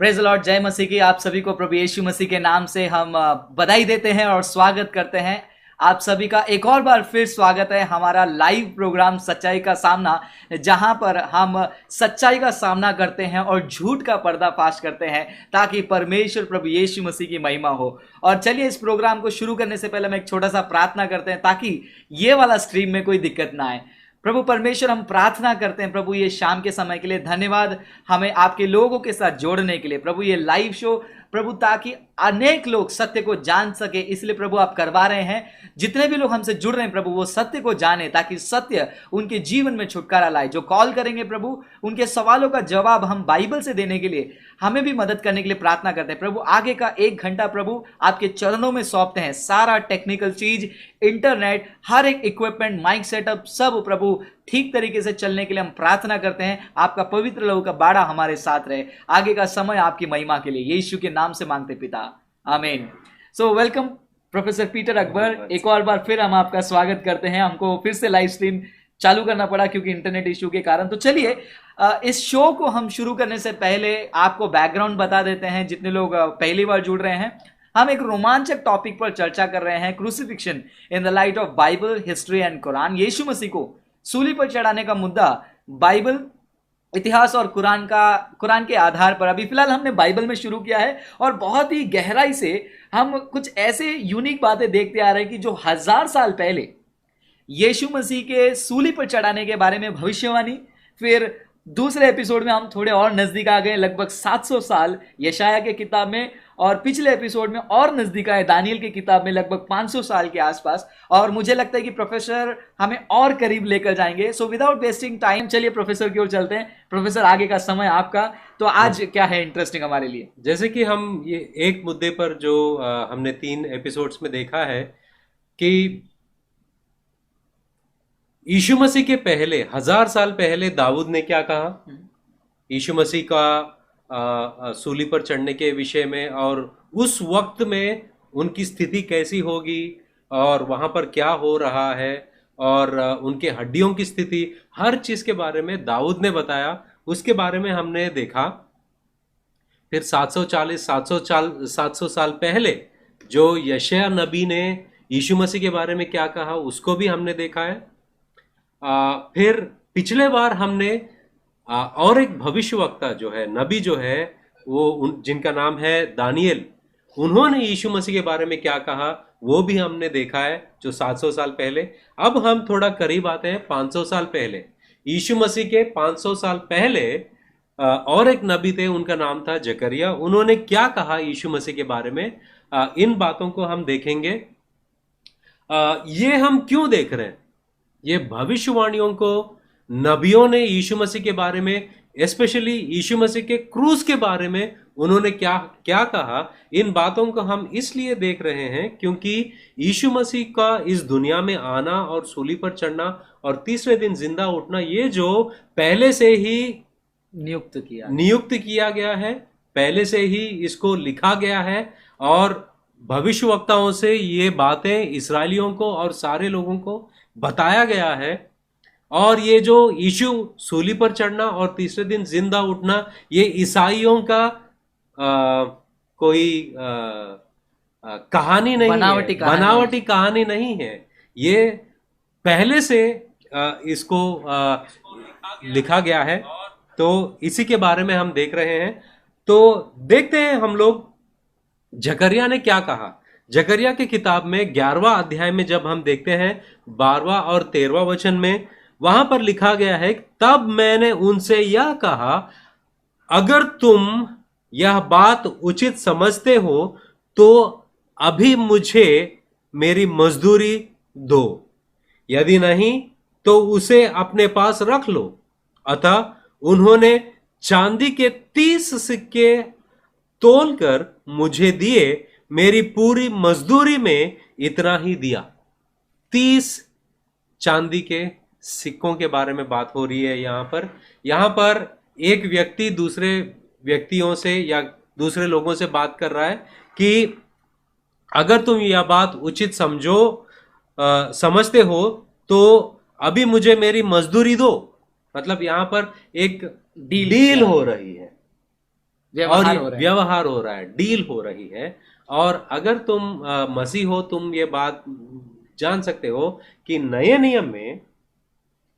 Praise Lord, जय मसीह की। आप सभी को प्रभु यीशु मसीह के नाम से हम बधाई देते हैं और स्वागत करते हैं। आप सभी का एक और बार फिर स्वागत है हमारा लाइव प्रोग्राम सच्चाई का सामना, जहां पर हम सच्चाई का सामना करते हैं और झूठ का पर्दाफाश करते हैं ताकि परमेश्वर प्रभु यीशु मसीह की महिमा हो। और चलिए, इस प्रोग्राम को शुरू करने से पहले हम एक छोटा सा प्रार्थना करते हैं ताकि ये वाला स्ट्रीम में कोई दिक्कत ना आए। प्रभु परमेश्वर, हम प्रार्थना करते हैं प्रभु ये शाम के समय के लिए धन्यवाद, हमें आपके लोगों के साथ जोड़ने के लिए प्रभु, ये लाइव शो प्रभु, ताकि अनेक लोग सत्य को जान सके, इसलिए प्रभु आप करवा रहे हैं। जितने भी लोग हमसे जुड़ रहे हैं प्रभु, वो सत्य को जाने ताकि सत्य उनके जीवन में छुटकारा लाए। जो कॉल करेंगे प्रभु, उनके सवालों का जवाब हम बाइबल से देने के लिए, हमें भी मदद करने के लिए प्रार्थना करते हैं प्रभु। आगे का 1 घंटा प्रभु आपके चरणों में सौंपते हैं। सारा टेक्निकल चीज, इंटरनेट, हर एक इक्विपमेंट, माइक सेटअप, सब प्रभु ठीक तरीके से चलने के लिए हम प्रार्थना करते हैं। आपका पवित्र लहू का बाड़ा हमारे साथ रहे। आगे का समय आपकी महिमा के लिए यीशु के नाम से मांगते पिता, आमीन। So welcome professor Peter Akbar, एक और बार फिर हम आपका स्वागत करते हैं। हमको फिर से लाइव स्ट्रीम चालू करना पड़ा क्योंकि इंटरनेट इश्यू के कारण। तो चलिए, इस शो को हम शुरू करने से पहले आपको बैकग्राउंड बता देते हैं। जितने लोग पहली बार जुड़ रहे हैं, हम एक रोमांचक टॉपिक पर चर्चा कर रहे हैं, crucifixion in the light of Bible, history and Quran. Yeshu Masih को सूली पर चढ़ाने का मुद्दा बाइबल, इतिहास और कुरान के आधार पर अभी फिलहाल हमने बाइबल में शुरू किया है और बहुत ही गहराई से हम कुछ ऐसे यूनिक बातें देखते आ रहे हैं कि जो 1000 साल पहले यीशु मसीह के सूली पर चढ़ाने के बारे में भविष्यवाणी, फिर दूसरे एपिसोड में हम थोड़े और नजदीक आ गए, लगभग 700 साल यशाया के किताब में, और पिछले एपिसोड में और नजदीक आए दानियल की किताब में लगभग 500 साल के आसपास। और मुझे लगता है कि प्रोफेसर हमें और करीब लेकर जाएंगे। सो विदाउट वेस्टिंग टाइम चलिए प्रोफेसर की ओर चलते हैं। प्रोफेसर, आगे का समय आपका। तो आज क्या है इंटरेस्टिंग हमारे लिए? जैसे कि हम ये एक मुद्दे पर जो हमने 3 एपिसोड्स में देखा है कि यीशु मसीह के पहले 1000 साल पहले दाऊद ने क्या कहा यीशु मसीह का सूली पर चढ़ने के विषय में, और उस वक्त में उनकी स्थिति कैसी होगी और वहां पर क्या हो रहा है, और उनके हड्डियों की स्थिति, हर चीज के बारे में दाऊद ने बताया। उसके बारे में हमने देखा। फिर 700 साल पहले जो यशायाह नबी ने यीशु मसीह के बारे में क्या कहा, उसको भी हमने देखा है। फिर पिछले बार हमने और एक भविष्यवक्ता जो है, नबी जो है, वो जिनका नाम है दानियल, उन्होंने यीशु मसीह के बारे में क्या कहा वो भी हमने देखा है, जो 700 साल पहले। अब हम थोड़ा करीब आते हैं 500 साल पहले। यीशु मसीह के 500 साल पहले और एक नबी थे, उनका नाम था जकरिया। उन्होंने क्या कहा यीशु मसीह के बारे में, इन बातों को हम देखेंगे। ये हम क्यों देख रहे हैं? ये भविष्यवाणियों को नबियों ने यीशु मसीह के बारे में, स्पेशली यीशु मसीह के क्रूस के बारे में, उन्होंने क्या क्या कहा, इन बातों को हम इसलिए देख रहे हैं क्योंकि यीशु मसीह का इस दुनिया में आना और सूली पर चढ़ना और तीसरे दिन जिंदा उठना, ये जो पहले से ही नियुक्त किया गया है, पहले से ही इसको लिखा गया है, और भविष्यवक्ताओं से ये बातें इस्राएलियों को और सारे लोगों को बताया गया है। और ये जो यीशु सूली पर चढ़ना और तीसरे दिन जिंदा उठना, ये ईसाइयों का कोई कहानी नहीं है, बनावटी कहानी नहीं है। ये पहले से इसको लिखा गया है। तो इसी के बारे में हम देख रहे हैं। तो देखते हैं हम लोग जकरिया ने क्या कहा। जकरिया की किताब में 11वां अध्याय में जब हम देखते हैं 12वां और 13वां वचन में, वहां पर लिखा गया है, तब मैंने उनसे यह कहा, अगर तुम यह बात उचित समझते हो तो अभी मुझे मेरी मजदूरी दो, यदि नहीं तो उसे अपने पास रख लो। अतः उन्होंने चांदी के 30 सिक्के तोलकर मुझे दिए, मेरी पूरी मजदूरी में इतना ही दिया। 30 चांदी के सिक्कों के बारे में बात हो रही है यहाँ पर एक व्यक्ति दूसरे व्यक्तियों से या दूसरे लोगों से बात कर रहा है कि अगर तुम यह बात उचित समझते हो तो अभी मुझे मेरी मजदूरी दो। मतलब यहाँ पर एक डील हो रही है। व्यवहार हो रहा है। व्यवहार हो रहा है, डील हो रही है। और अगर तुम मसीह हो, तुम ये बात जान सकते हो कि नए नियम में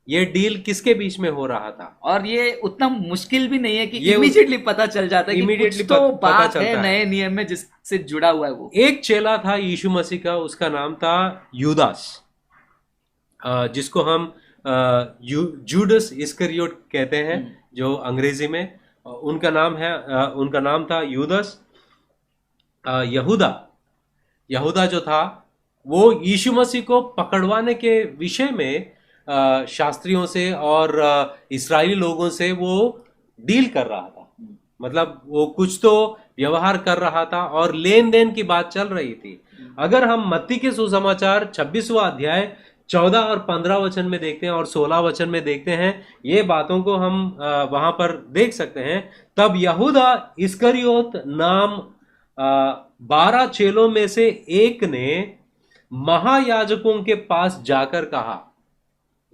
ये डील किसके बीच में हो रहा था। और ये उतना मुश्किल भी नहीं है कि ये इमीडिएटली पता चल जाता है कि immediately कुछ तो पता बात चलता है है। नए नियम में जिससे जुड़ा हुआ है वो। एक चेला था यीशु मसीह का, उसका नाम था यूदास, जिसको हम जूडस इस्करियोट कहते हैं, जो अंग्रेजी में उनका नाम था यूदास। यहूदा यहूदा जो था वो यीशु मसीह को पकड़वाने के विषय में शास्त्रियों से और इस्राएली लोगों से वो डील कर रहा था। मतलब वो कुछ तो व्यवहार कर रहा था और लेन देन की बात चल रही थी। अगर हम मत्ती के सुसमाचार 26वां अध्याय 14 और 15 वचन में देखते हैं और 16 वचन में देखते हैं, ये बातों को हम वहां पर देख सकते हैं। तब यहूदा इस्करियोत नाम 12 चेलों में से एक ने महायाजकों के पास जाकर कहा,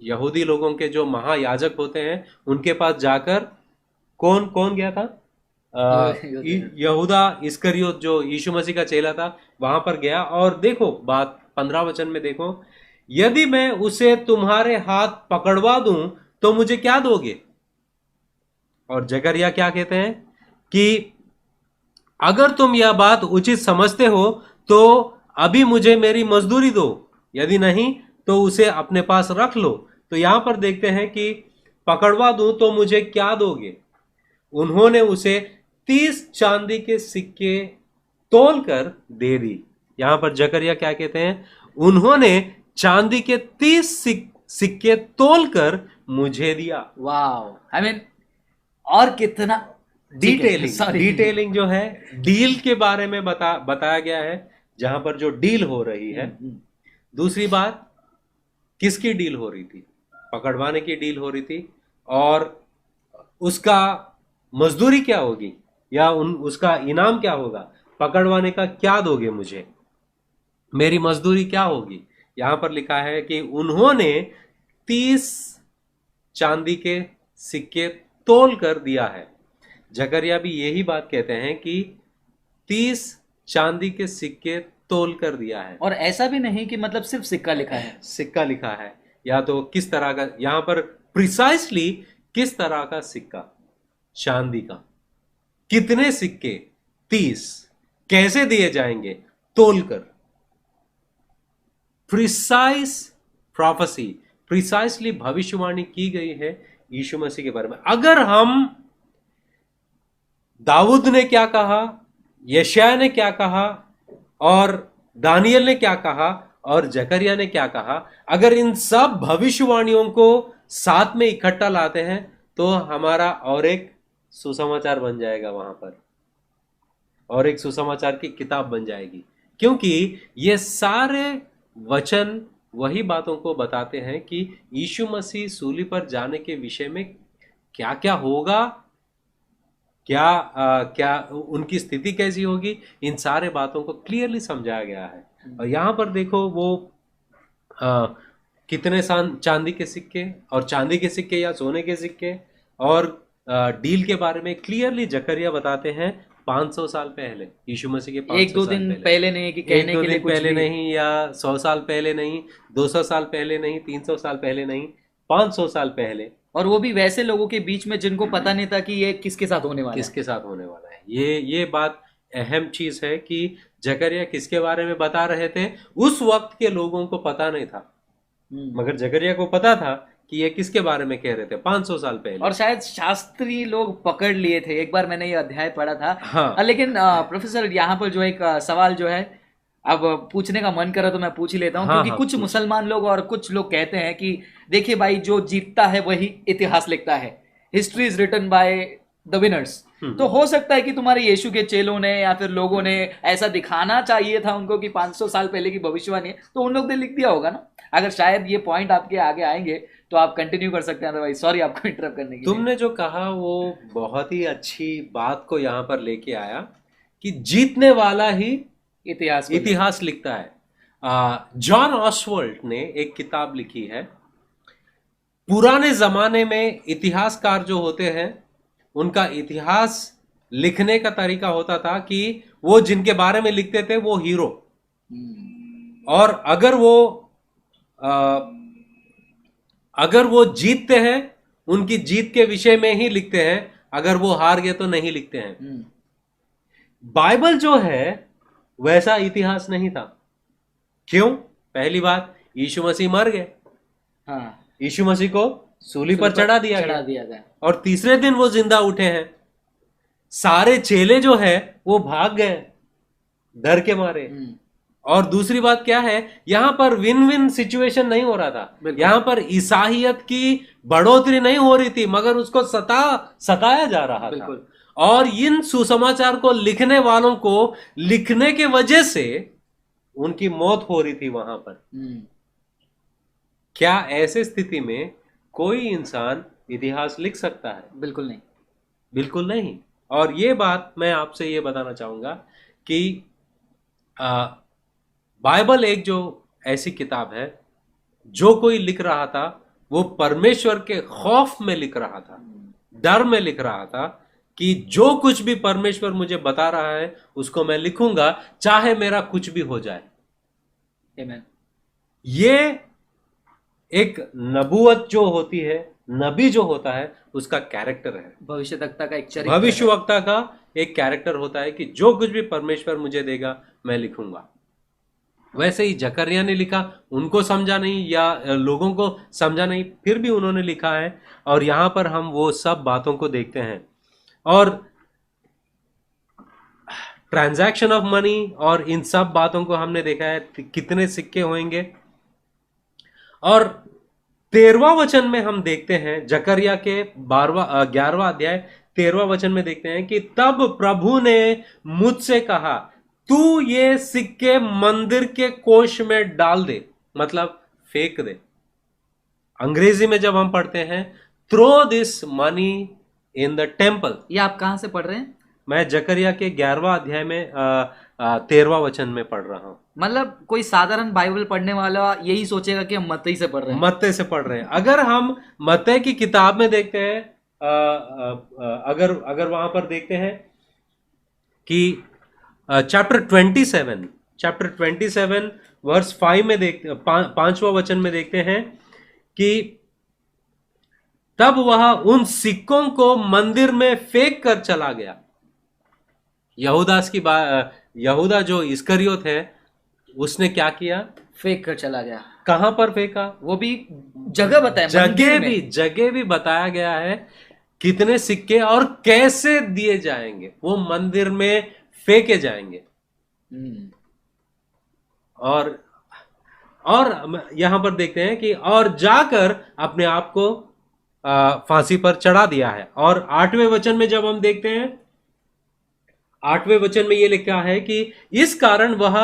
यहूदी लोगों के जो महायाजक होते हैं उनके पास जाकर, कौन कौन गया था? यहूदा इस्करियोत जो यीशु मसीह का चेला था, वहां पर गया। और देखो बात 15 वचन में देखो, यदि मैं उसे तुम्हारे हाथ पकड़वा दूं तो मुझे क्या दोगे? और जकरिया क्या कहते हैं कि अगर तुम यह बात उचित समझते हो तो अभी मुझे मेरी मजदूरी दो, यदि नहीं तो उसे अपने पास रख लो। तो यहां पर देखते हैं कि पकड़वा दूं तो मुझे क्या दोगे? उन्होंने उसे 30 चांदी के सिक्के तोल कर दे दी। यहां पर जकरिया क्या कहते हैं? उन्होंने चांदी के 30 सिक्के तोल कर मुझे दिया। वाओ, आई मीन और कितना डिटेलिंग जो है डील के बारे में बताया गया है, जहां पर जो डील हो रही है। दूसरी बात, किसकी डील हो रही थी? पकड़वाने की डील हो रही थी। और उसका मजदूरी क्या होगी या उसका इनाम क्या होगा? पकड़वाने का क्या दोगे मुझे? मेरी मजदूरी क्या होगी? यहां पर लिखा है कि उन्होंने 30 चांदी के सिक्के तोल कर दिया है। जकरिया भी यही बात कहते हैं कि 30 चांदी के सिक्के तोल कर दिया है। और ऐसा भी नहीं कि मतलब सिर्फ सिक्का लिखा है, सिक्का लिखा है, या तो किस तरह का, यहां पर प्रिसाइसली किस तरह का सिक्का, चांदी का। कितने सिक्के? 30। कैसे दिए जाएंगे? तोलकर। प्रिसाइस प्रोफेसी, प्रिसाइसली भविष्यवाणी की गई है यीशु मसीह के बारे में। अगर हम दाऊद ने क्या कहा, यशायाह ने क्या कहा और दानियल ने क्या कहा और जकरिया ने क्या कहा, अगर इन सब भविष्यवाणियों को साथ में इकट्ठा लाते हैं तो हमारा और एक सुसमाचार बन जाएगा वहां पर, और एक सुसमाचार की किताब बन जाएगी। क्योंकि ये सारे वचन वही बातों को बताते हैं कि यीशु मसीह सूली पर जाने के विषय में क्या क्या होगा, क्या उनकी स्थिति कैसी होगी, इन सारे बातों को क्लियरली समझाया गया है। और यहाँ पर देखो वो कितने चांदी के सिक्के, और चांदी के सिक्के या सोने के सिक्के, और डील के बारे में क्लियरली जकरिया बताते हैं 500 साल पहले, यीशु मसीह के 500 एक दो दिन पहले नहीं कि कहने के लिए कुछ पहले भी नहीं, या 100 साल पहले नहीं, 200 साल पहले नहीं, 300 साल पहले नहीं, 500 साल पहले। और वो भी वैसे लोगों के बीच में जिनको पता नहीं था कि ये किसके साथ होने वाला है। किसके साथ होने वाला है। ये बात अहम चीज है कि जकरिया किसके बारे में बता रहे थे। उस वक्त के लोगों को पता नहीं था, मगर जकरिया को पता था कि ये किसके बारे में कह रहे थे 500 साल पहले। और शायद शास्त्री लोग पकड़ लिए थे, एक बार मैंने ये अध्याय पढ़ा था। हाँ। लेकिन प्रोफेसर यहाँ पर जो एक सवाल जो है अब पूछने का मन करा तो मैं पूछ ही लेता हूँ। हाँ, क्योंकि हाँ, कुछ मुसलमान लोग और कुछ लोग कहते हैं कि देखिए भाई, जो जीतता है वही इतिहास लिखता है, history is written by the winners. तो हो सकता है कि तुम्हारे यीशु के चेलों ने या फिर लोगों ने ऐसा दिखाना चाहिए था उनको कि 500 साल पहले की भविष्यवाणी है, तो उन लोग ने लिख दिया होगा ना। अगर शायद ये पॉइंट आपके आगे आएंगे तो आप कंटिन्यू कर सकते हैं, भाई सॉरी आपको इंटरप्ट करने की। तुमने जो कहा वो बहुत ही अच्छी बात को यहाँ पर लेके आया कि जीतने वाला ही इतिहास लिखता है। जॉन ऑसवर्ल्ड ने एक किताब लिखी है। पुराने जमाने में इतिहासकार जो होते हैं उनका इतिहास लिखने का तरीका होता था कि वो जिनके बारे में लिखते थे वो हीरो, और अ, अगर वो जीतते हैं उनकी जीत के विषय में ही लिखते हैं, अगर वो हार गए तो नहीं लिखते हैं। बाइबल जो है वैसा इतिहास नहीं था। क्यों? पहली बात, यीशु मसीह मर गए, हाँ, यीशु मसीह को सूली पर चढ़ा दिया चढ़ा गया, दिया गया। और तीसरे दिन वो जिंदा उठे हैं। सारे चेले जो है वो भाग गए डर के मारे। और दूसरी बात क्या है, यहां पर विन विन सिचुएशन नहीं हो रहा था, बिल्कुल। यहां पर ईसाइयत की बढ़ोतरी नहीं हो रही थी, मगर उसको सताया जा रहा था। बिल्कुल। और इन सुसमाचार को लिखने वालों को लिखने के वजह से उनकी मौत हो रही थी वहां पर। क्या ऐसे स्थिति में कोई इंसान इतिहास लिख सकता है? बिल्कुल नहीं। बिल्कुल नहीं। और ये बात मैं आपसे ये बताना चाहूंगा कि बाइबल एक जो ऐसी किताब है, जो कोई लिख रहा था वो परमेश्वर के खौफ में लिख रहा था, डर में लिख रहा था कि जो कुछ भी परमेश्वर मुझे बता रहा है उसको मैं लिखूंगा, चाहे मेरा कुछ भी हो जाए। आमीन। ये एक नबूवत जो होती है, नबी जो होता है, उसका कैरेक्टर है। भविष्यवक्ता का एक चरित्र है। भविष्यवक्ता का एक कैरेक्टर होता है कि जो कुछ भी परमेश्वर मुझे देगा मैं लिखूंगा। वैसे ही जकरिया ने लिखा, उनको समझा नहीं या लोगों को समझा नहीं, फिर भी उन्होंने लिखा है। और यहां पर हम वो सब बातों को देखते हैं। और ट्रांजैक्शन ऑफ मनी और इन सब बातों को हमने देखा है, कितने सिक्के होंगे। और 13वां वचन में हम देखते हैं, जकरिया के 11वां अध्याय 13वां वचन में देखते हैं कि तब प्रभु ने मुझसे कहा, तू ये सिक्के मंदिर के कोष में डाल दे, मतलब फेंक दे। अंग्रेजी में जब हम पढ़ते हैं, throw this money in the temple. ये आप कहां से पढ़ रहे हैं? मैं जकरिया के 11वां अध्याय में 13वां वचन में पढ़ रहा हूं। मतलब कोई साधारण बाइबल पढ़ने वाला यही सोचेगा कि हम मत्ती से पढ़ रहे हैं। मत्ते से पढ़ रहे हैं। अगर हम मत्ते की किताब में देखते हैं, अगर अगर वहां पर देखते हैं कि चैप्टर 27 वर्स 5 में देखते, पांचवा वचन में देखते हैं कि तब वह उन सिक्कों को मंदिर में फेंक कर चला गया। यहूदा जो इस्करियोत है, उसने क्या किया? फेंक कर चला गया। कहां पर फेंका? वो भी जगह बताए, जगह भी बताया गया है, कितने सिक्के और कैसे दिए जाएंगे, वो मंदिर में फेंके जाएंगे। और यहां पर देखते हैं कि और जाकर अपने आप को फांसी पर चढ़ा दिया है। और 8वें वचन में जब हम देखते हैं, 8वें वचन में यह लिखा है कि इस कारण वह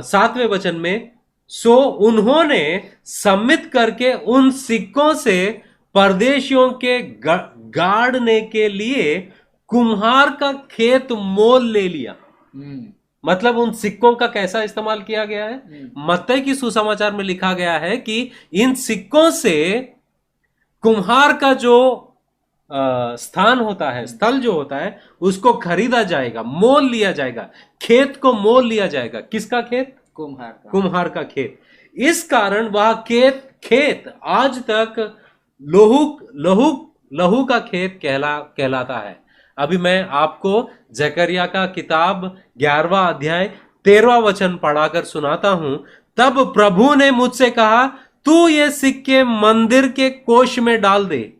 7वें वचन में, सो उन्होंने सम्मित करके उन सिक्कों से परदेशियों के गाड़ने के लिए कुम्हार का खेत मोल ले लिया। मतलब उन सिक्कों का कैसा इस्तेमाल किया गया है? मत्ती की सुसमाचार में लिखा गया है कि इन सिक्कों से कुम्हार का जो स्थान होता है, स्थल जो होता है, उसको खरीदा जाएगा, मोल लिया जाएगा, खेत को मोल लिया जाएगा। किसका खेत? कुम्हार का खेत। इस कारण वह खेत आज तक लहू का खेत कहलाता है। अभी मैं आपको जकरिया का किताब 11वां अध्याय 13वां वचन पढ़ाकर सुनाता हूं। तब प्रभु ने मुझसे कहा, तू ये सिक्के मंदिर के कोष में डाल दे।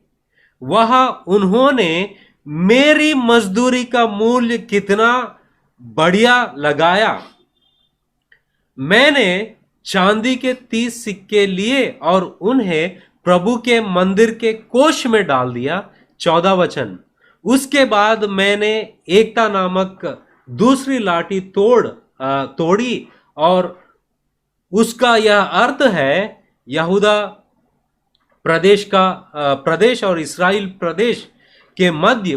वह उन्होंने मेरी मजदूरी का मूल्य कितना बढ़िया लगाया। मैंने चांदी के 30 सिक्के लिए और उन्हें प्रभु के मंदिर के कोष में डाल दिया। 14 वचन, उसके बाद मैंने एकता नामक दूसरी लाठी तोड़ी, और उसका यह अर्थ है, यहूदा प्रदेश और इस्राएल प्रदेश के मध्य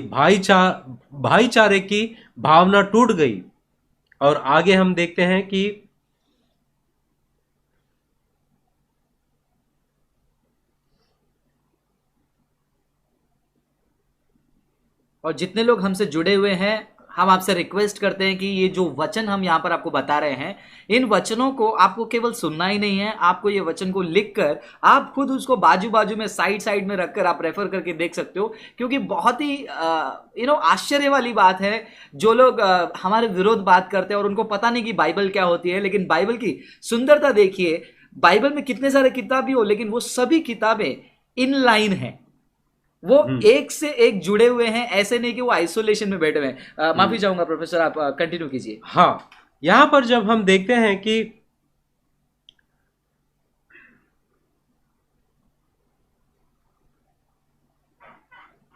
भाईचारे की भावना टूट गई। और आगे हम देखते हैं कि और जितने लोग हमसे जुड़े हुए हैं, हम आपसे रिक्वेस्ट करते हैं कि ये जो वचन हम यहाँ पर आपको बता रहे हैं, इन वचनों को आपको केवल सुनना ही नहीं है, आपको ये वचन को लिखकर आप खुद उसको बाजू बाजू में साइड साइड में रखकर आप रेफर करके देख सकते हो। क्योंकि बहुत ही आश्चर्य वाली बात है, जो लोग हमारे विरोध बात करते हैं और उनको पता नहीं कि बाइबल क्या होती है, लेकिन बाइबल की सुंदरता देखिए। बाइबल में कितने सारे किताब भी हो, लेकिन वो सभी किताबें इन लाइन है, वो एक से एक जुड़े हुए हैं, ऐसे नहीं कि वो आइसोलेशन में बैठे हुए हैं। माफी चाहूंगा प्रोफेसर, आप कंटिन्यू कीजिए। हाँ, यहां पर जब हम देखते हैं कि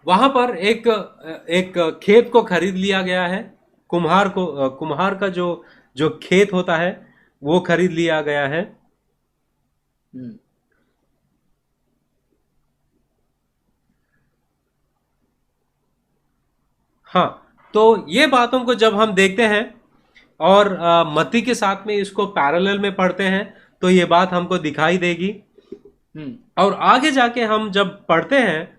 वहां पर एक खेत को खरीद लिया गया है, कुम्हार का जो जो खेत होता है वो खरीद लिया गया है। हाँ, तो ये बातों को जब हम देखते हैं और मत्ती के साथ में इसको पैरेलल में पढ़ते हैं तो ये बात हमको दिखाई देगी। और आगे जाके हम जब पढ़ते हैं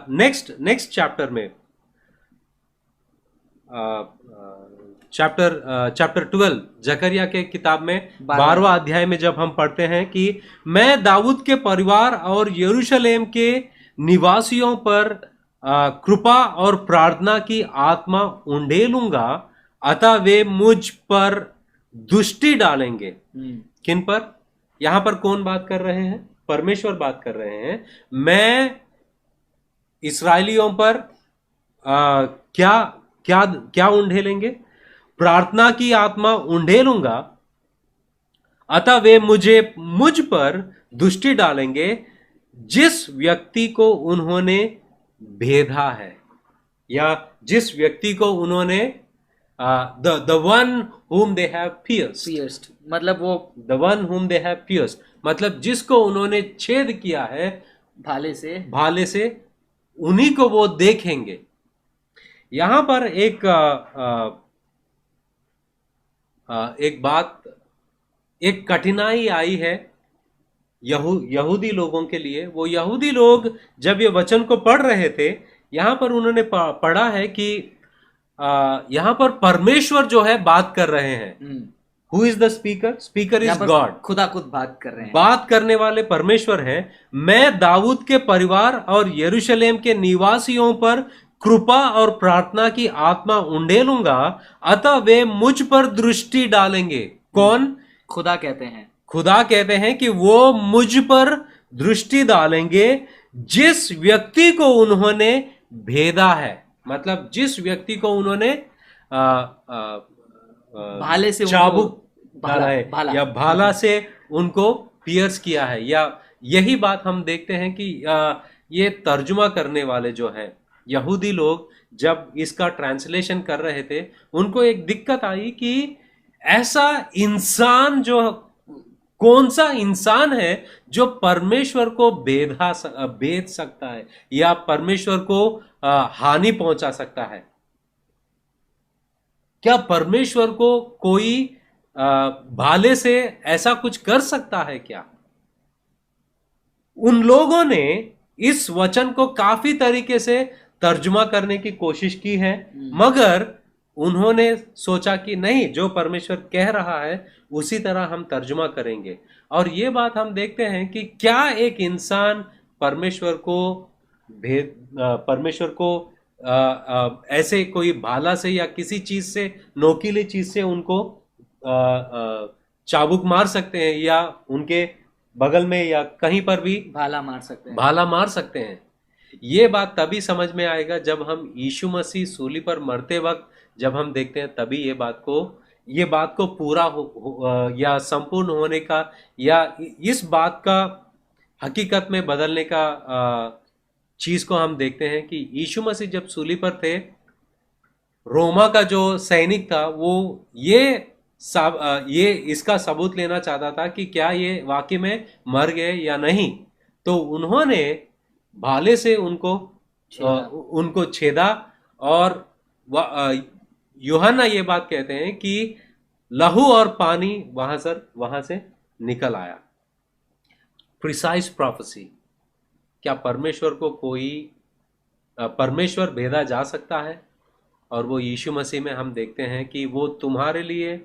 नेक्स्ट चैप्टर में, चैप्टर 12 जकरिया के किताब में 12वां अध्याय में जब हम पढ़ते हैं कि मैं दाऊद के परिवार और यरूशलेम के निवासियों पर कृपा और प्रार्थना की आत्मा उंडेलूंगा, अतः वे मुझ पर दृष्टि डालेंगे। किन पर? यहां पर कौन बात कर रहे हैं? परमेश्वर बात कर रहे हैं। मैं इस्राएलियों पर क्या क्या क्या उंडेलेंगे? प्रार्थना की आत्मा उंडेलूंगा, अतः वे मुझ पर दृष्टि डालेंगे जिस व्यक्ति को उन्होंने भेदा है, या जिस व्यक्ति को उन्होंने the one whom they have pierced, मतलब वो the one whom they have pierced, मतलब जिसको उन्होंने छेद किया है भाले से उन्हीं को वो देखेंगे। यहां पर एक कठिनाई आई है यहूदी लोगों के लिए। वो यहूदी लोग जब ये वचन को पढ़ रहे थे, यहां पर उन्होंने पढ़ा है कि यहां पर परमेश्वर जो है बात कर रहे हैं। Who is the speaker? Speaker is God. खुदा खुद बात कर रहे हैं, बात करने वाले परमेश्वर हैं। मैं दाऊद के परिवार और यरूशलेम के निवासियों पर कृपा और प्रार्थना की आत्मा उंडेलूंगा, अतः वे मुझ पर दृष्टि डालेंगे। कौन? खुदा कहते हैं। खुदा कहते हैं कि वो मुझ पर दृष्टि डालेंगे जिस व्यक्ति को उन्होंने भेदा है, मतलब जिस व्यक्ति को उन्होंने भाले से चाबुक डाला है या भाला से उनको पियर्स किया है। या यही बात हम देखते हैं कि ये तर्जुमा करने वाले जो हैं यहूदी लोग, जब इसका ट्रांसलेशन कर रहे थे, उनको एक दिक्कत आई कि ऐसा इंसान जो कौन सा इंसान है जो परमेश्वर को भेद सकता है या परमेश्वर को हानि पहुंचा सकता है? क्या परमेश्वर को कोई भाले से ऐसा कुछ कर सकता है क्या? उन लोगों ने इस वचन को काफी तरीके से तर्जुमा करने की कोशिश की है, मगर उन्होंने सोचा कि नहीं, जो परमेश्वर कह रहा है उसी तरह हम तर्जुमा करेंगे। और ये बात हम देखते हैं कि क्या एक इंसान परमेश्वर को ऐसे कोई भाला से या किसी चीज से, नोकीली चीज से उनको चाबुक मार सकते हैं, या उनके बगल में या कहीं पर भी भाला मार सकते हैं? ये बात तभी समझ में आएगा जब हम यीशु मसीह सूली पर मरते वक्त जब हम देखते हैं, तभी ये बात को पूरा या संपूर्ण होने का या इस बात का हकीकत में बदलने का चीज को हम देखते हैं कि यीशु मसीह जब सूली पर थे, रोमा का जो सैनिक था वो ये इसका सबूत लेना चाहता था कि क्या ये वाकई में मर गए या नहीं। तो उन्होंने भाले से उनको छेदा और यूहन्ना ये बात कहते हैं कि लहू और पानी वहां से निकल आया। Precise prophecy. क्या परमेश्वर को कोई परमेश्वर भेदा जा सकता है? और वो यीशु मसीह में हम देखते हैं कि वो तुम्हारे लिए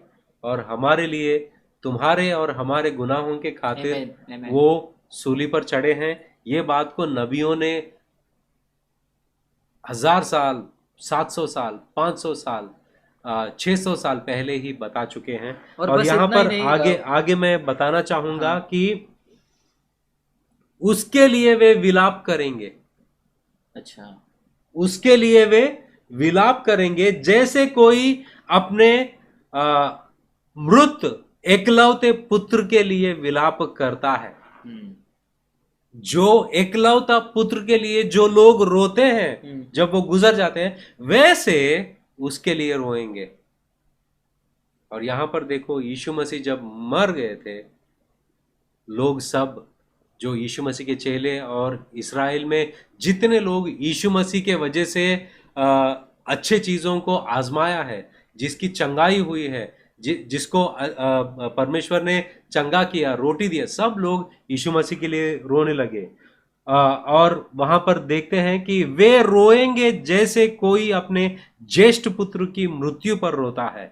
और हमारे लिए, तुम्हारे और हमारे गुनाहों के खातिर Amen, amen. वो सूली पर चढ़े हैं। ये बात को नबियों ने 1000 साल, 700 साल, 500 साल, 600 साल पहले ही बता चुके हैं। और और बस यहाँ इतना ही पर नहीं, आगे आगे मैं बताना चाहूंगा हाँ। कि उसके लिए वे विलाप करेंगे, अच्छा, उसके लिए वे विलाप करेंगे, जैसे कोई अपने मृत एकलौते पुत्र के लिए विलाप करता है। जो एकलौता पुत्र के लिए जो लोग रोते हैं जब वो गुजर जाते हैं, वैसे उसके लिए रोएंगे। और यहां पर देखो, यीशु मसीह जब मर गए थे, लोग सब जो यीशु मसीह के चेले और इस्राएल में जितने लोग यीशु मसीह के वजह से अच्छे चीजों को आजमाया है, जिसकी चंगाई हुई है, जिसको परमेश्वर ने चंगा किया, रोटी दिया, सब लोग यीशु मसीह के लिए रोने लगे। और वहां पर देखते हैं कि वे रोएंगे जैसे कोई अपने ज्येष्ठ पुत्र की मृत्यु पर रोता है।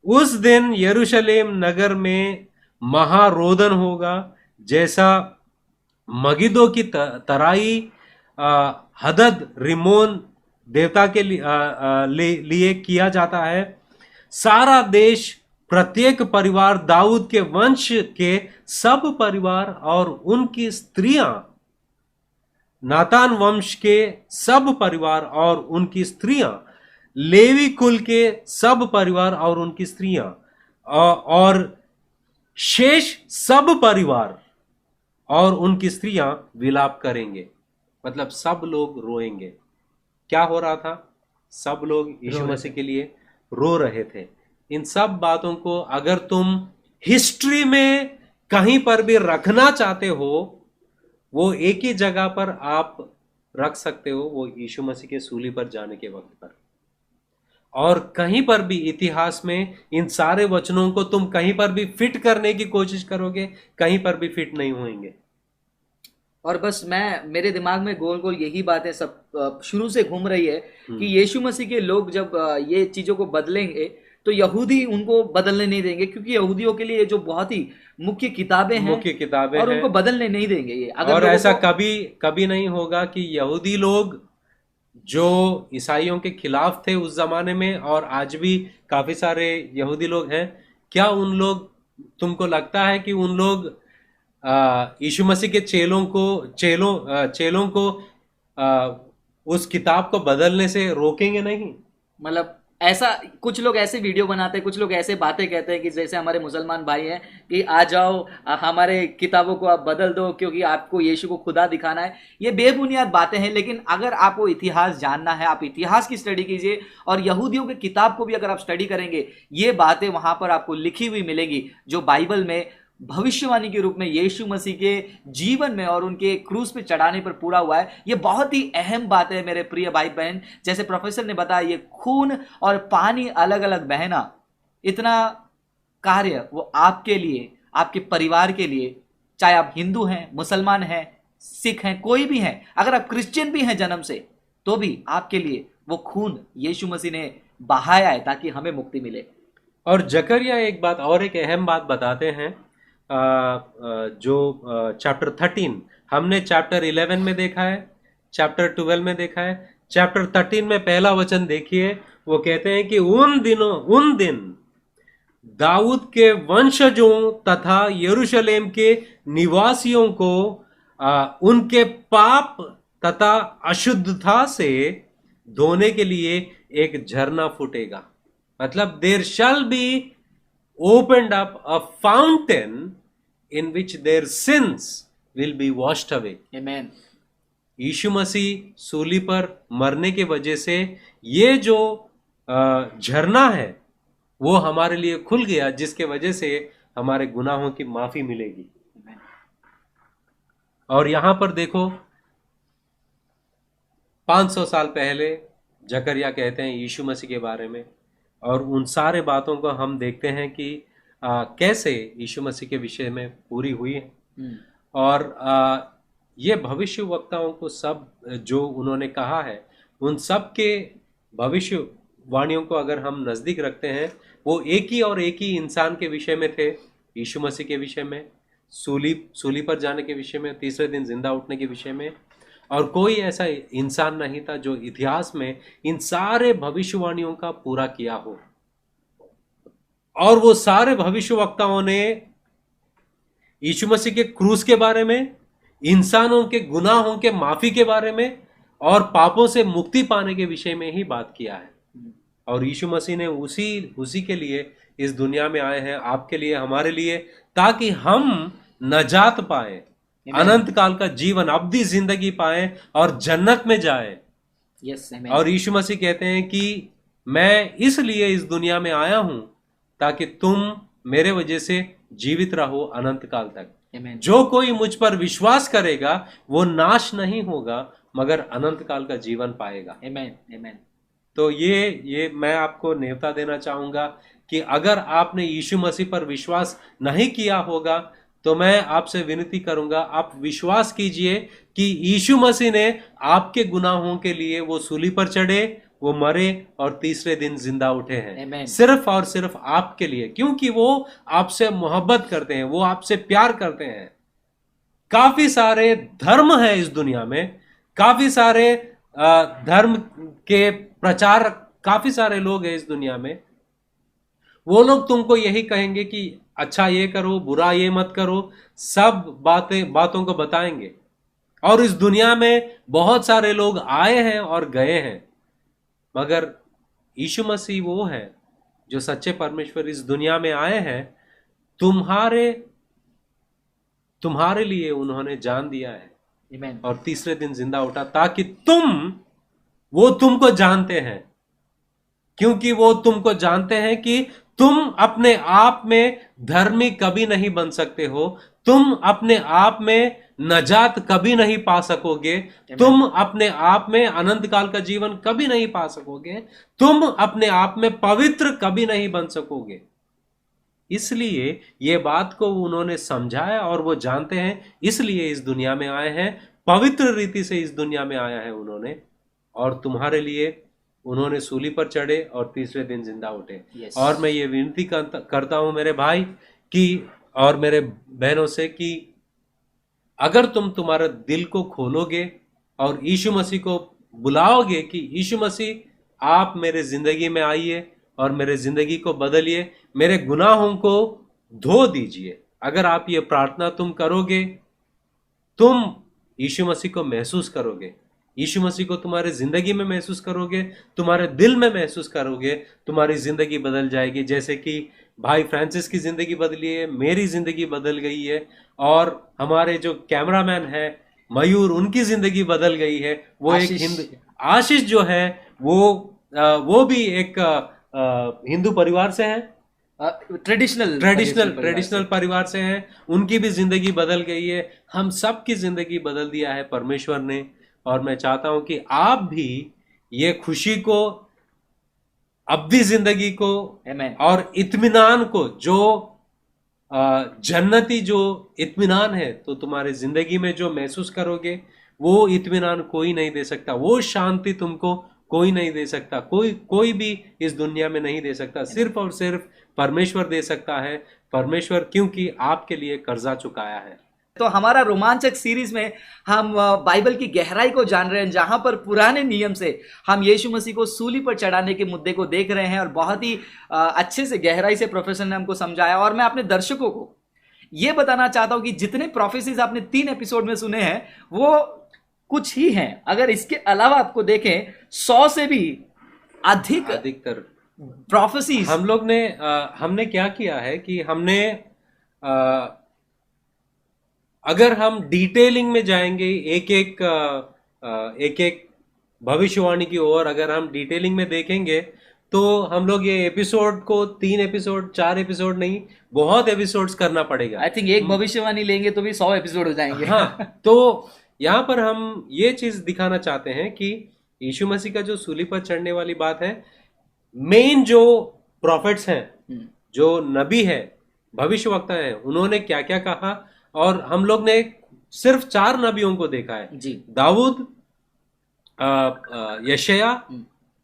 उस दिन यरूशलेम नगर में महारोदन होगा, जैसा मगिदो की तराई हदद रिमोन देवता के लिए किया जाता है। सारा देश, प्रत्येक परिवार, दाऊद के वंश के सब परिवार और उनकी स्त्रियां, नातान वंश के सब परिवार और उनकी स्त्रियां, लेवी कुल के सब परिवार और उनकी स्त्रियां, और शेष सब परिवार और उनकी स्त्रियां विलाप करेंगे। मतलब सब लोग रोएंगे। क्या हो रहा था? सब लोग यीशु मसीह के लिए रो रहे थे। इन सब बातों को अगर तुम हिस्ट्री में कहीं पर भी रखना चाहते हो, वो एक ही जगह पर आप रख सकते हो, वो यीशु मसीह के सूली पर जाने के वक्त पर। और कहीं पर भी इतिहास में इन सारे वचनों को तुम कहीं पर भी फिट करने की कोशिश करोगे, कहीं पर भी फिट नहीं होंगे। और बस मेरे दिमाग में गोल गोल यही बातें सब शुरू से घूम रही है कि यीशु मसीह के लोग जब ये चीजों को बदलेंगे तो यहूदी उनको बदलने नहीं देंगे, क्योंकि यहूदियों के लिए जो बहुत ही मुख्य किताबें हैं, और उनको बदलने नहीं देंगे ये। और ऐसा कभी नहीं होगा कि यहूदी लोग जो ईसाइयों के खिलाफ थे उस जमाने में, और आज भी काफी सारे यहूदी लोग हैं, क्या उन लोग, तुमको लगता है कि उन लोग यीशु मसीह के चेलों को उस किताब को बदलने से रोकेंगे नहीं? मतलब ऐसा कुछ लोग ऐसे वीडियो बनाते हैं, कुछ लोग ऐसे बातें कहते हैं कि जैसे हमारे मुसलमान भाई हैं कि आ जाओ हमारे किताबों को आप बदल दो क्योंकि आपको यीशु को खुदा दिखाना है। ये बेबुनियाद बातें हैं, लेकिन अगर आपको इतिहास जानना है, आप इतिहास की स्टडी कीजिए, और यहूदियों की किताब को भी अगर आप स्टडी करेंगे, ये बातें वहां पर आपको लिखी हुई मिलेंगी जो बाइबल में भविष्यवाणी के रूप में यीशु मसीह के जीवन में और उनके क्रूस पे चढ़ाने पर पूरा हुआ है। ये बहुत ही अहम बात है मेरे प्रिय भाई बहन। जैसे प्रोफेसर ने बताया, ये खून और पानी अलग अलग बहना, इतना कार्य वो आपके लिए, आपके परिवार के लिए, चाहे आप हिंदू हैं, मुसलमान हैं, सिख हैं, कोई भी हैं, अगर आप क्रिश्चियन भी हैं जन्म से, तो भी आपके लिए वो खून यीशु मसीह ने बहाया है ताकि हमें मुक्ति मिले। और जकरिया एक बात और, एक अहम बात बताते हैं, जो चैप्टर 13 हमने चैप्टर 11 में देखा है, चैप्टर 12 में देखा है, चैप्टर 13 में पहला वचन देखिए। वो कहते हैं कि उन दिन दाऊद के वंशजों तथा यरूशलेम के निवासियों को उनके पाप तथा अशुद्धता से धोने के लिए एक झरना फूटेगा। मतलब there shall be opened up a fountain in which their sins will be washed away. Amen. यीशु मसीह सूली पर मरने के वजह से ये जो झरना है वो हमारे लिए खुल गया, जिसके वजह से हमारे गुनाहों की माफी मिलेगी। Amen. और यहां पर देखो, 500 साल पहले जकरिया कहते हैं यीशु मसीह के बारे में, और उन सारे बातों को हम देखते हैं कि कैसे यीशु मसीह के विषय में पूरी हुई है। और ये भविष्यवक्ताओं को सब जो उन्होंने कहा है, उन सब के भविष्यवाणियों को अगर हम नजदीक रखते हैं, वो एक ही इंसान के विषय में थे, यीशु मसीह के विषय में, सूली पर जाने के विषय में, तीसरे दिन जिंदा उठने के विषय में। और कोई ऐसा इंसान नहीं था जो इतिहास में इन सारे भविष्यवाणियों का पूरा किया हो। और वो सारे भविष्यवक्ताओं ने यीशु मसीह के क्रूस के बारे में, इंसानों के गुनाहों के माफी के बारे में और पापों से मुक्ति पाने के विषय में ही बात किया है। और यीशु मसीह ने उसी के लिए इस दुनिया में आए हैं, आपके लिए, हमारे लिए, ताकि हम नजात पाए, अनंत काल का जीवन, अब्दी जिंदगी पाए और जन्नत में जाए। और यीशु मसीह कहते हैं कि मैं इसलिए इस दुनिया में आया हूं ताकि तुम मेरे वजह से जीवित रहो अनंत काल तक। जो कोई मुझ पर विश्वास करेगा वो नाश नहीं होगा मगर अनंत काल का जीवन पाएगा। तो ये मैं आपको न्योता देना चाहूंगा कि अगर आपने यीशु मसीह पर विश्वास नहीं किया होगा तो मैं आपसे विनती करूंगा, आप विश्वास कीजिए कि यीशु मसीह ने आपके गुनाहों के लिए वो सूली पर चढ़े, वो मरे और तीसरे दिन जिंदा उठे हैं, सिर्फ और सिर्फ आपके लिए, क्योंकि वो आपसे मोहब्बत करते हैं, वो आपसे प्यार करते हैं। काफी सारे धर्म हैं इस दुनिया में, काफी सारे धर्म के प्रचार, काफी सारे लोग हैं इस दुनिया में। वो लोग तुमको यही कहेंगे कि अच्छा ये करो, बुरा ये मत करो, सब बातों को बताएंगे। और इस दुनिया में बहुत सारे लोग आए हैं और गए हैं, मगर यीशु मसीह वो है जो सच्चे परमेश्वर इस दुनिया में आए हैं। तुम्हारे लिए उन्होंने जान दिया है और तीसरे दिन जिंदा उठा ताकि वो तुमको जानते हैं, क्योंकि वो तुमको जानते हैं कि तुम अपने आप में धर्मी कभी नहीं बन सकते हो, तुम अपने आप में नजात कभी नहीं पा सकोगे, तुम अपने आप में अनंत काल का जीवन कभी नहीं पा सकोगे, तुम अपने आप में पवित्र कभी नहीं बन सकोगे। इसलिए ये बात को उन्होंने समझाया और वो जानते हैं, इसलिए इस दुनिया में आए हैं, पवित्र रीति से इस दुनिया में आया है उन्होंने, और तुम्हारे लिए उन्होंने सूली पर चढ़े और तीसरे दिन जिंदा उठे। और मैं ये विनती करता हूं मेरे भाई कि और मेरे बहनों से कि अगर तुम तुम्हारा दिल को खोलोगे और यीशु मसीह को बुलाओगे कि यीशु मसीह आप मेरे जिंदगी में आइए और मेरे जिंदगी को बदलिए, मेरे गुनाहों को धो दीजिए, अगर आप ये प्रार्थना तुम करोगे, तुम यीशु मसीह को महसूस करोगे, यीशु मसीह को तुम्हारे जिंदगी में महसूस करोगे, तुम्हारे दिल में महसूस करोगे, तुम्हारी जिंदगी बदल जाएगी। जैसे कि भाई फ्रांसिस की जिंदगी बदली है, मेरी जिंदगी बदल गई है, और हमारे जो कैमरामैन है मयूर, उनकी जिंदगी बदल गई है। वो एक आशीष जो है वो भी एक हिंदू परिवार से है, ट्रेडिशनल परिवार से है, उनकी भी जिंदगी बदल गई है। हम सब की जिंदगी बदल दिया है परमेश्वर ने। और मैं चाहता हूं कि आप भी ये खुशी को, अब्दी जिंदगी को और इत्मीनान को, जो जन्नती जो इत्मीनान है, तो तुम्हारे जिंदगी में जो महसूस करोगे वो इत्मीनान कोई नहीं दे सकता, वो शांति तुमको कोई नहीं दे सकता, कोई भी इस दुनिया में नहीं दे सकता, सिर्फ और सिर्फ परमेश्वर दे सकता है। परमेश्वर क्योंकि आपके लिए कर्जा चुकाया है। तो हमारा रोमांचक सीरीज में हम बाइबल की गहराई को जान रहे हैं, जहां पर पुराने नियम से हम यीशु मसीह को सूली पर चढ़ाने के मुद्दे को देख रहे हैं, और बहुत ही अच्छे से गहराई से प्रोफेसर ने हमको समझाया। और मैं अपने दर्शकों को यह बताना चाहता हूं कि जितने प्रोफेसीज आपने 3 एपिसोड में सुने हैं वो कुछ ही हैं, अगर इसके अलावा आपको देखें 100 से भी अधिकतर प्रोफेसीज हम लोग ने हमने क्या किया है कि हमने अगर हम डिटेलिंग में जाएंगे एक एक भविष्यवाणी की ओर, अगर हम डिटेलिंग में देखेंगे तो हम लोग ये एपिसोड को 3 एपिसोड 4 एपिसोड नहीं, बहुत एपिसोड्स करना पड़ेगा। आई थिंक एक भविष्यवाणी लेंगे तो भी 100 एपिसोड हो जाएंगे। हाँ, तो यहाँ पर हम ये चीज दिखाना चाहते हैं कि यीशु मसीह का जो सूली पर चढ़ने वाली बात है, मेन जो प्रॉफिट्स हैं, जो नबी है, भविष्यवक्ता है, उन्होंने क्या क्या कहा, और हम लोग ने सिर्फ 4 नबियों को देखा है, जी। दाऊद, यशाया,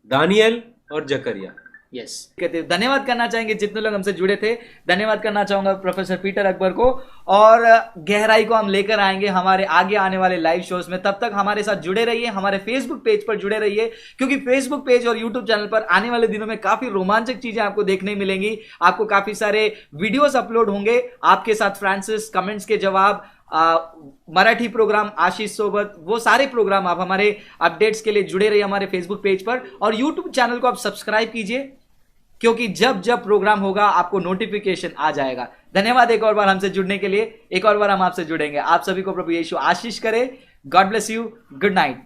दानियल और जकरिया। यस, कहते धन्यवाद करना चाहेंगे जितने लोग हमसे जुड़े थे। धन्यवाद करना चाहूंगा प्रोफेसर पीटर अकबर को, और गहराई को हम लेकर आएंगे हमारे आगे आने वाले लाइव शोज में। तब तक हमारे साथ जुड़े रहिए, हमारे फेसबुक पेज पर जुड़े रहिए, क्योंकि फेसबुक पेज और यूट्यूब चैनल पर आने वाले दिनों में काफी रोमांचक चीजें आपको देखने मिलेंगी। आपको काफी सारे वीडियोस अपलोड होंगे, आपके साथ फ्रांसिस, कमेंट्स के जवाब, मराठी प्रोग्राम आशीष सोबत, वो सारे प्रोग्राम आप हमारे अपडेट्स के लिए जुड़े रहिए हमारे फेसबुक पेज पर, और यूट्यूब चैनल को आप सब्सक्राइब कीजिए, क्योंकि जब जब प्रोग्राम होगा आपको नोटिफिकेशन आ जाएगा। धन्यवाद एक और बार हमसे जुड़ने के लिए। एक और बार हम आपसे जुड़ेंगे। आप सभी को प्रभु यीशु आशीष करे। God bless you. Good night.